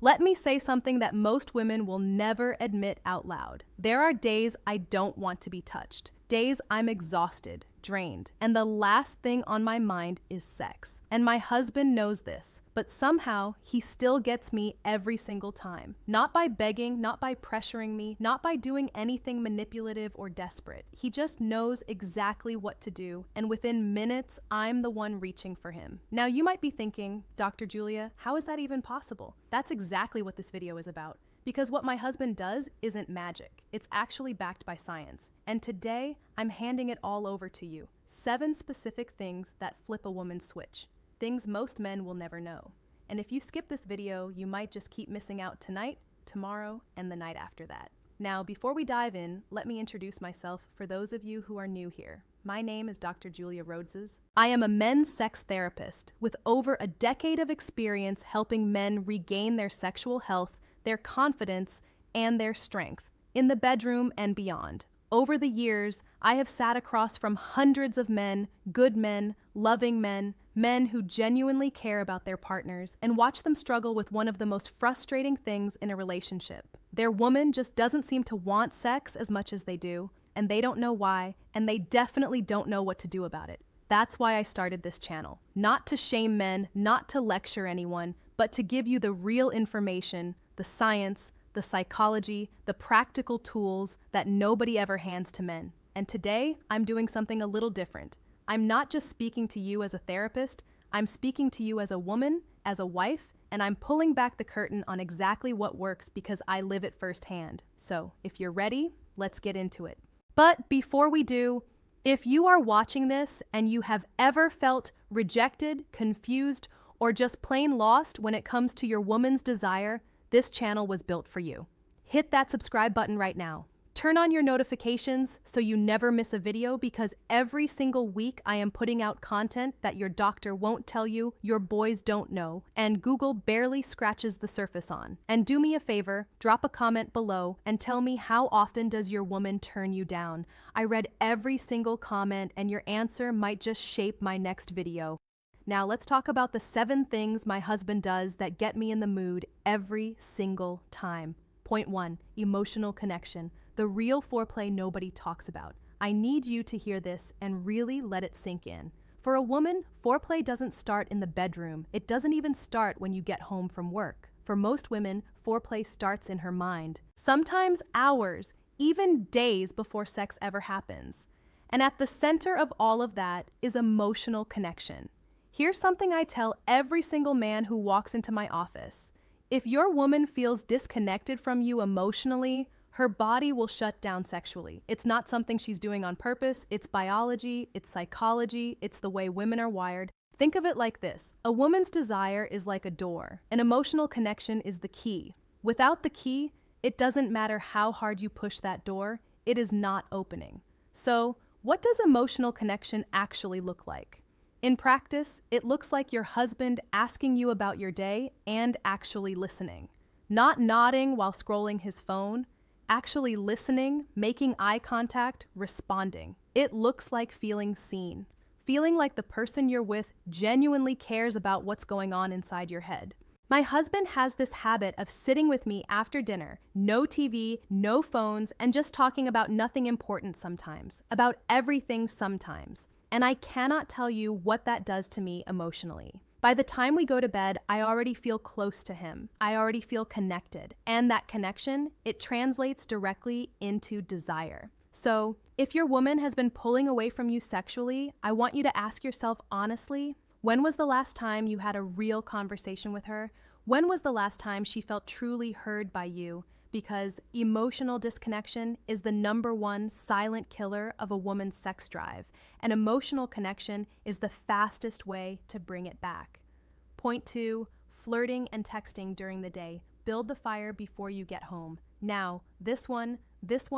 Let me say something that most women will never admit out loud. There are days I don't want to be touched. Days I'm exhausted, drained, and the last thing on my mind is sex. And my husband knows this, but somehow he still gets me every single time. Not by begging, not by pressuring me, not by doing anything manipulative or desperate. He just knows exactly what to do, and within minutes, I'm the one reaching for him. Now you might be thinking, Dr. Julia, how is that even possible? That's exactly what this video is about. Because what my husband does isn't magic. It's actually backed by science. And today, I'm handing it all over to you. 7 specific things that flip a woman's switch. Things most men will never know. And if you skip this video, you might just keep missing out tonight, tomorrow, and the night after that. Now, before we dive in, let me introduce myself for those of you who are new here. My name is Dr. Julia Rhodeses. I am a men's sex therapist with over a decade of experience helping men regain their sexual health, their confidence, and their strength in the bedroom and beyond. Over the years, I have sat across from hundreds of men, good men, loving men, men who genuinely care about their partners, and watch them struggle with one of the most frustrating things in a relationship. Their woman just doesn't seem to want sex as much as they do, and they don't know why, and they definitely don't know what to do about it. That's why I started this channel. Not to shame men, not to lecture anyone, but to give you the real information, the science, the psychology, the practical tools that nobody ever hands to men. And today, I'm doing something a little different. I'm not just speaking to you as a therapist, I'm speaking to you as a woman, as a wife, and I'm pulling back the curtain on exactly what works because I live it firsthand. So, if you're ready, let's get into it. But before we do, if you are watching this and you have ever felt rejected, confused, or just plain lost when it comes to your woman's desire, this channel was built for you. Hit that subscribe button right now. Turn on your notifications so you never miss a video because every single week I am putting out content that your doctor won't tell you, your boys don't know, and Google barely scratches the surface on. And do me a favor, drop a comment below and tell me how often does your woman turn you down. I read every single comment and your answer might just shape my next video. Now let's talk about the 7 things my husband does that get me in the mood every single time. Point 1, emotional connection. The real foreplay nobody talks about. I need you to hear this and really let it sink in. For a woman, foreplay doesn't start in the bedroom. It doesn't even start when you get home from work. For most women, foreplay starts in her mind. Sometimes hours, even days before sex ever happens. And at the center of all of that is emotional connection. Here's something I tell every single man who walks into my office. If your woman feels disconnected from you emotionally, her body will shut down sexually. It's not something she's doing on purpose. It's biology, it's psychology, it's the way women are wired. Think of it like this. A woman's desire is like a door. An emotional connection is the key. Without the key, it doesn't matter how hard you push that door, it is not opening. So, what does emotional connection actually look like? In practice, it looks like your husband asking you about your day and actually listening. Not nodding while scrolling his phone, actually listening, making eye contact, responding. It looks like feeling seen. Feeling like the person you're with genuinely cares about what's going on inside your head. My husband has this habit of sitting with me after dinner, no TV, no phones, and just talking about nothing important sometimes, about everything sometimes. And I cannot tell you what that does to me emotionally. By the time we go to bed, I already feel close to him. I already feel connected. And that connection, it translates directly into desire. So, if your woman has been pulling away from you sexually, I want you to ask yourself honestly, when was the last time you had a real conversation with her? When was the last time she felt truly heard by you? Because emotional disconnection is the #1 silent killer of a woman's sex drive, and emotional connection is the fastest way to bring it back. Point 2, flirting and texting during the day. Build the fire before you get home. Now, this one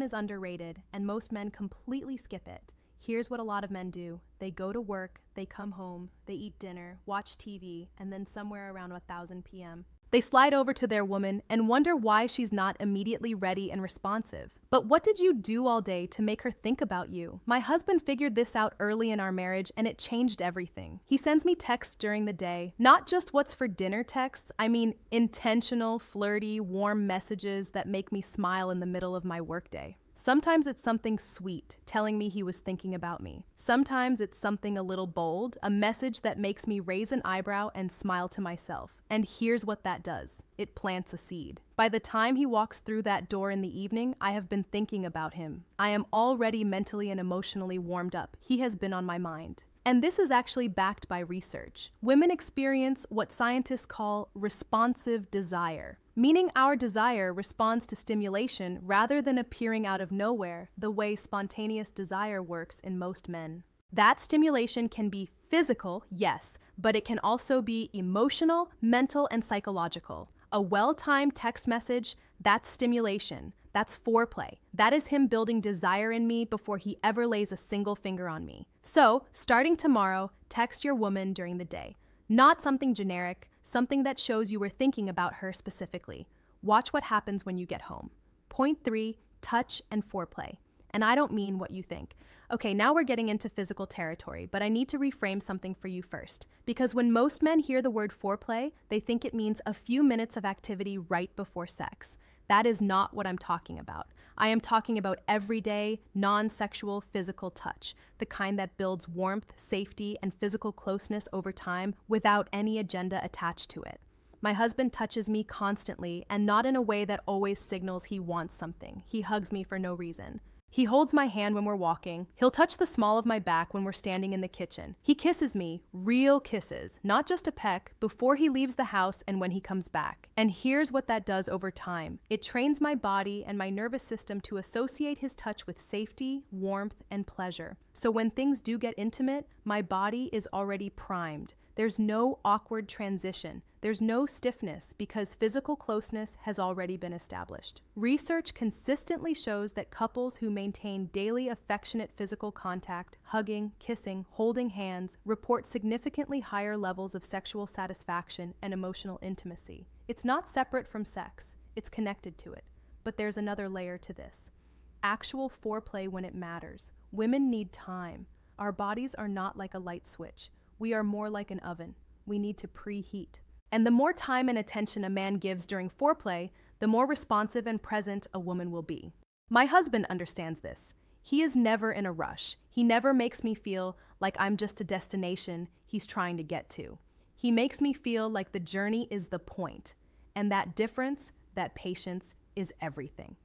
is underrated, and most men completely skip it. Here's what a lot of men do. They go to work, they come home, they eat dinner, watch TV, and then somewhere around 1000 p.m., They slide over to their woman and wonder why she's not immediately ready and responsive. But what did you do all day to make her think about you? My husband figured this out early in our marriage and it changed everything. He sends me texts during the day, not just what's for dinner texts, I mean intentional, flirty, warm messages that make me smile in the middle of my workday. Sometimes it's something sweet, telling me he was thinking about me. Sometimes it's something a little bold, a message that makes me raise an eyebrow and smile to myself. And here's what that does. It plants a seed. By the time he walks through that door in the evening, I have been thinking about him. I am already mentally and emotionally warmed up. He has been on my mind. And this is actually backed by research. Women experience what scientists call responsive desire, meaning our desire responds to stimulation rather than appearing out of nowhere the way spontaneous desire works in most men. That stimulation can be physical, yes, but it can also be emotional, mental, and psychological. A well-timed text message, that's stimulation. That's foreplay. That is him building desire in me before he ever lays a single finger on me. So, starting tomorrow, text your woman during the day. Not something generic, something that shows you were thinking about her specifically. Watch what happens when you get home. Point 3, touch and foreplay. And I don't mean what you think. Okay, now we're getting into physical territory, but I need to reframe something for you first. Because when most men hear the word foreplay, they think it means a few minutes of activity right before sex. That is not what I'm talking about. I am talking about everyday, non-sexual physical touch, the kind that builds warmth, safety, and physical closeness over time without any agenda attached to it. My husband touches me constantly and not in a way that always signals he wants something. He hugs me for no reason. He holds my hand when we're walking. He'll touch the small of my back when we're standing in the kitchen. He kisses me, real kisses, not just a peck, before he leaves the house and when he comes back. And here's what that does over time. It trains my body and my nervous system to associate his touch with safety, warmth, and pleasure. So when things do get intimate, my body is already primed. There's no awkward transition. There's no stiffness because physical closeness has already been established. Research consistently shows that couples who maintain daily affectionate physical contact, hugging, kissing, holding hands, report significantly higher levels of sexual satisfaction and emotional intimacy. It's not separate from sex. It's connected to it. But there's another layer to this. Actual foreplay when it matters. Women need time. Our bodies are not like a light switch. We are more like an oven. We need to preheat. And the more time and attention a man gives during foreplay, the more responsive and present a woman will be. My husband understands this. He is never in a rush. He never makes me feel like I'm just a destination he's trying to get to. He makes me feel like the journey is the point. And that difference, that patience, is everything.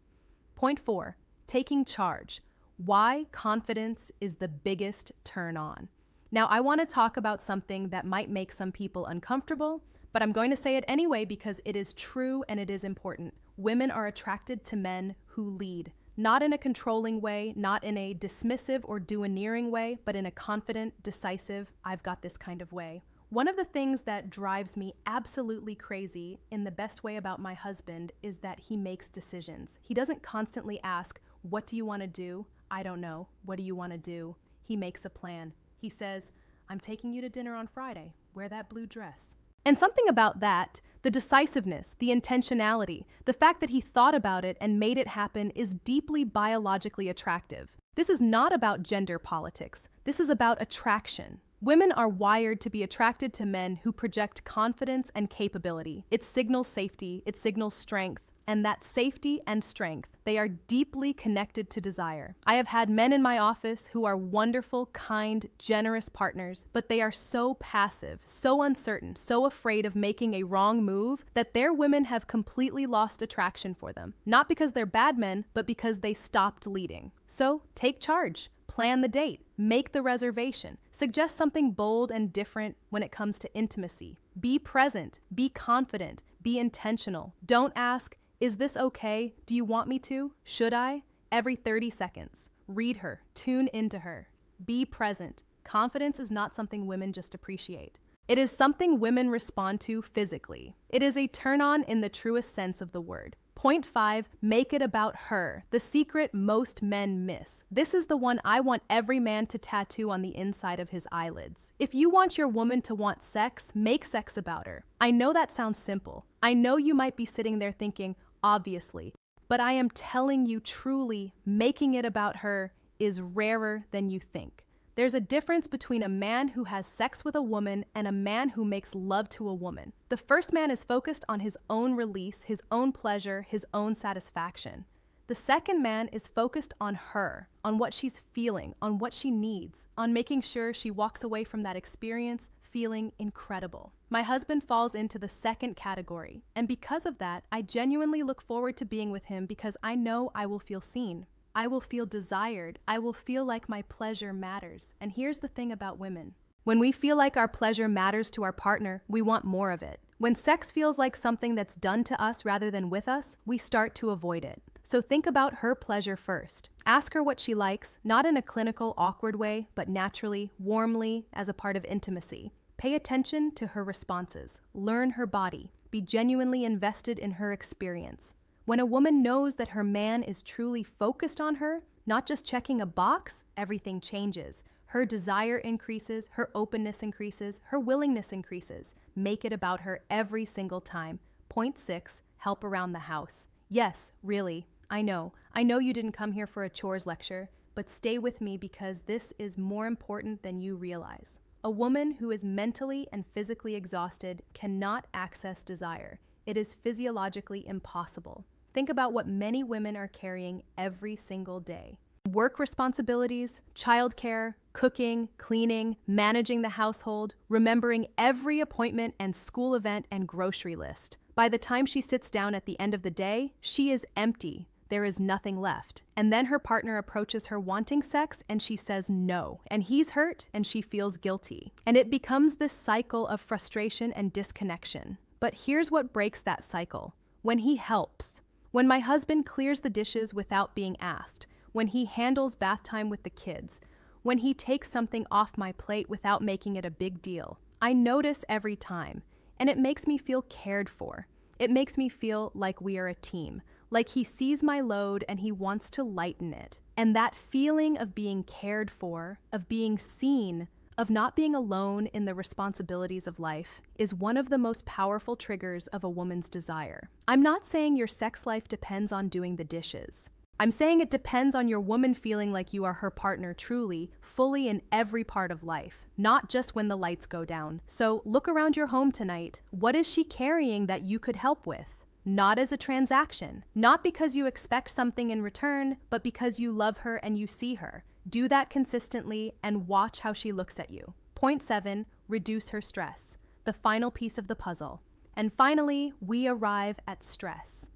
Point 4, taking charge. Why confidence is the biggest turn on. Now, I want to talk about something that might make some people uncomfortable, but I'm going to say it anyway because it is true and it is important. Women are attracted to men who lead, not in a controlling way, not in a dismissive or domineering way, but in a confident, decisive, I've got this kind of way. One of the things that drives me absolutely crazy in the best way about my husband is that he makes decisions. He doesn't constantly ask, what do you want to do? I don't know. What do you want to do? He makes a plan. He says, I'm taking you to dinner on Friday. Wear that blue dress. And something about that, the decisiveness, the intentionality, the fact that he thought about it and made it happen is deeply biologically attractive. This is not about gender politics. This is about attraction. Women are wired to be attracted to men who project confidence and capability. It signals safety, it signals strength, and that safety and strength, they are deeply connected to desire. I have had men in my office who are wonderful, kind, generous partners, but they are so passive, so uncertain, so afraid of making a wrong move that their women have completely lost attraction for them. Not because they're bad men, but because they stopped leading. So take charge. Plan the date. Make the reservation. Suggest something bold and different when it comes to intimacy. Be present. Be confident. Be intentional. Don't ask, is this okay? Do you want me to? Should I? Every 30 seconds. Read her. Tune into her. Be present. Confidence is not something women just appreciate. It is something women respond to physically. It is a turn-on in the truest sense of the word. Point 5, make it about her. The secret most men miss. This is the one I want every man to tattoo on the inside of his eyelids. If you want your woman to want sex, make sex about her. I know that sounds simple. I know you might be sitting there thinking, obviously, but I am telling you truly, making it about her is rarer than you think. There's a difference between a man who has sex with a woman and a man who makes love to a woman. The first man is focused on his own release, his own pleasure, his own satisfaction. The second man is focused on her, on what she's feeling, on what she needs, on making sure she walks away from that experience feeling incredible. My husband falls into the second category, and because of that, I genuinely look forward to being with him because I know I will feel seen. I will feel desired. I will feel like my pleasure matters. And here's the thing about women. When we feel like our pleasure matters to our partner, we want more of it. When sex feels like something that's done to us rather than with us, we start to avoid it. So think about her pleasure first. Ask her what she likes, not in a clinical, awkward way, but naturally, warmly, as a part of intimacy. Pay attention to her responses. Learn her body. Be genuinely invested in her experience. When a woman knows that her man is truly focused on her, not just checking a box, everything changes. Her desire increases, her openness increases, her willingness increases. Make it about her every single time. Point 6, help around the house. Yes, really, I know you didn't come here for a chores lecture, but stay with me because this is more important than you realize. A woman who is mentally and physically exhausted cannot access desire. It is physiologically impossible. Think about what many women are carrying every single day. Work responsibilities, childcare, cooking, cleaning, managing the household, remembering every appointment and school event and grocery list. By the time she sits down at the end of the day, she is empty. There is nothing left. And then her partner approaches her wanting sex and she says no. And he's hurt and she feels guilty. And it becomes this cycle of frustration and disconnection. But here's what breaks that cycle. When he helps. When my husband clears the dishes without being asked, when he handles bath time with the kids, when he takes something off my plate without making it a big deal, I notice every time, and it makes me feel cared for. It makes me feel like we are a team, like he sees my load and he wants to lighten it. And that feeling of being cared for, of being seen, of not being alone in the responsibilities of life is one of the most powerful triggers of a woman's desire. I'm not saying your sex life depends on doing the dishes. I'm saying it depends on your woman feeling like you are her partner truly, fully in every part of life, not just when the lights go down. So look around your home tonight. What is she carrying that you could help with? Not as a transaction, not because you expect something in return, but because you love her and you see her. Do that consistently and watch how she looks at you. Point 7, reduce her stress, the final piece of the puzzle. And finally, we arrive at stress,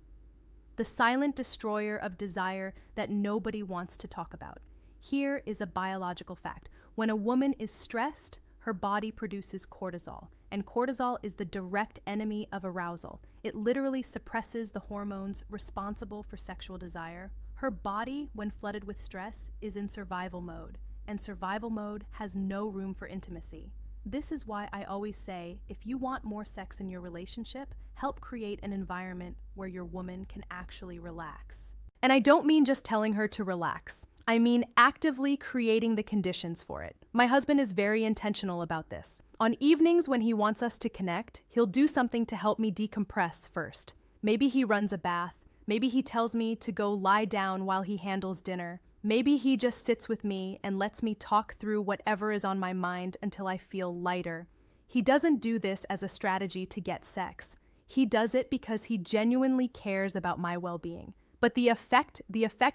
the silent destroyer of desire that nobody wants to talk about. Here is a biological fact. When a woman is stressed, her body produces cortisol, and cortisol is the direct enemy of arousal. It literally suppresses the hormones responsible for sexual desire. Her body, when flooded with stress, is in survival mode, and survival mode has no room for intimacy. This is why I always say, if you want more sex in your relationship, help create an environment where your woman can actually relax. And I don't mean just telling her to relax. I mean actively creating the conditions for it. My husband is very intentional about this. On evenings when he wants us to connect, he'll do something to help me decompress first. Maybe he runs a bath. Maybe he tells me to go lie down while he handles dinner. Maybe he just sits with me and lets me talk through whatever is on my mind until I feel lighter. He doesn't do this as a strategy to get sex. He does it because he genuinely cares about my well-being. But the effect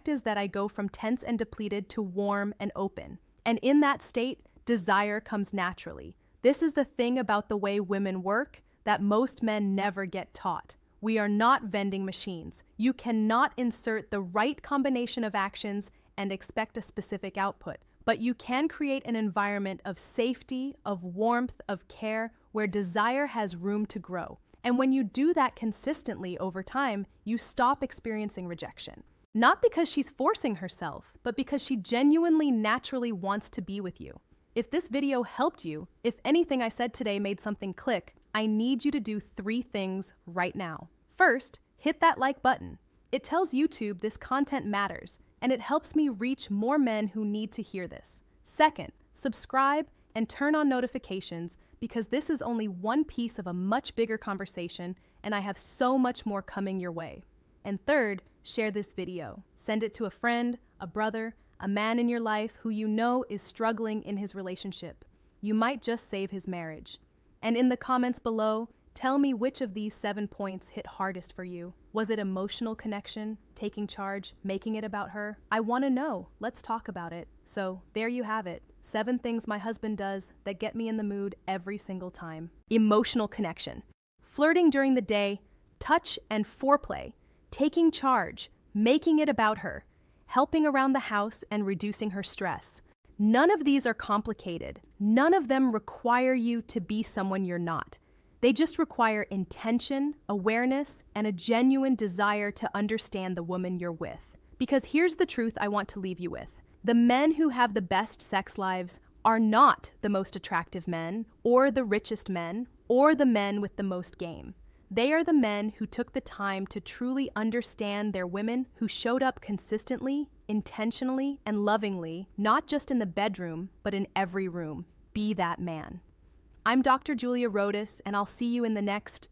is that I go from tense and depleted to warm and open. And in that state, desire comes naturally. This is the thing about the way women work that most men never get taught. We are not vending machines. You cannot insert the right combination of actions and expect a specific output. But you can create an environment of safety, of warmth, of care, where desire has room to grow. And when you do that consistently over time, you stop experiencing rejection. Not because she's forcing herself, but because she genuinely naturally wants to be with you. If this video helped you, if anything I said today made something click, I need you to do 3 things right now. First, hit that like button. It tells YouTube this content matters, and it helps me reach more men who need to hear this. Second, subscribe and turn on notifications because this is only one piece of a much bigger conversation, and I have so much more coming your way. And third, share this video. Send it to a friend, a brother, a man in your life who you know is struggling in his relationship. You might just save his marriage. And in the comments below, tell me which of these 7 points hit hardest for you. Was it emotional connection, taking charge, making it about her? I want to know. Let's talk about it. So there you have it. 7 things my husband does that get me in the mood every single time. Emotional connection. Flirting during the day, touch and foreplay, taking charge, making it about her, helping around the house and reducing her stress. None of these are complicated. None of them require you to be someone you're not. They just require intention, awareness, and a genuine desire to understand the woman you're with. Because here's the truth I want to leave you with. The men who have the best sex lives are not the most attractive men, or the richest men, or the men with the most game. They are the men who took the time to truly understand their women, who showed up consistently, intentionally, and lovingly, not just in the bedroom, but in every room. Be that man. I'm Dr. Julia Rodas, and I'll see you in the next